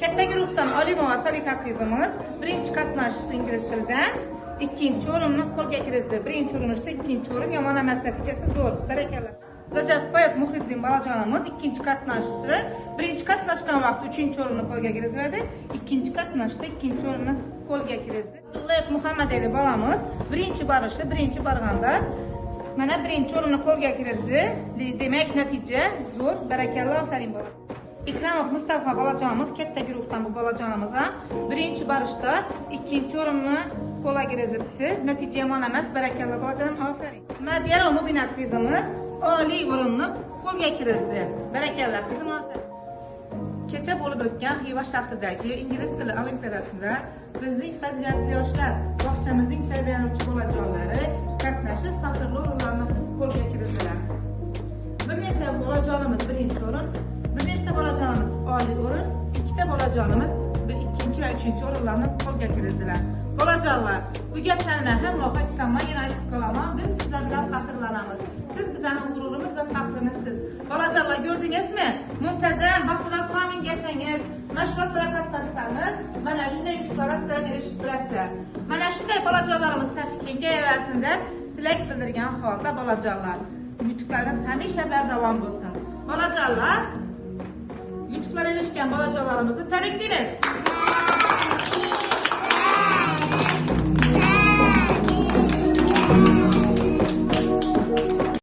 Katta guruhdan Olimova Salika qizimiz birinchi qatnashish ingliz tilidan ikkinchi o'rinni qo'lga kiritdi. Birinchi urinishda ikkinchi o'rin, yomon emas, natijasi zo'r. Barakallah. Rajabboyev Muhriddin bolajonimiz ikkinchi qatnashishi, birinchi qatnashgan vaqtda uchinchi o'rinni qo'lga kiritdi, ikkinchi qatnashda ikkinchi o'rinni qo'lga kiritdi. Abdullayev Muhammadali bolamiz birinchi borishda, birinchi borganda mana birinchi o'rinni qo'lga kiritdi. Demak, natija zo'r. Barakallah, afarin bola. Ikramov Mustafa bolajonimiz katta guruhdan bu bolajonimiz ham birinchi borishda ikkinchi o'rinni qo'lga kiritdi. Natija yomon emas. Barakallah bolajonim, afarin. Madiyaro Mubinat qizimiz oliy o'rinni qo'lga kiritdi. Barakallah qizim, afarin. Kecha bo'lib o'tgan Xiva shahridagi ingliz tili olimpiadasida bizning fazilatli yoshlar bog'chamizning tarbiyalanuvchi bolajonlari qatnashib faxrli o'rinlarni qo'lga kiritdilar. Bir nechta bolajonimiz birinchi o'rin, bir nechta bolajonimiz oliy o'rin, ikkita bolajonimiz ikkinchi va uchinchi o'rinlarni qo'lga kiritdilar. Bolajonlar, bu gaplarni hamma aytganman, yana aytib qolaman. Biz sizlar bilan faxrlanamiz. Siz bizning g'ururimiz va faxrimizsiz. Bolajonlar, ko'rdingizmi? Muntazam bog'chalar qonunga yasangiz, mashg'ulotlarga qatnashsangiz, mana shunday yutuqlarga sizlar erishib turasizlar. Mana shunday bolajonlarimiz safi kengayversin deb tilak bildirgan holda bolajonlar, yutuqlaringiz hamisha bardavom bo'lsin. Bolajonlar, yutuqlarga erishgan bolajonlarimizni tabriklaymiz.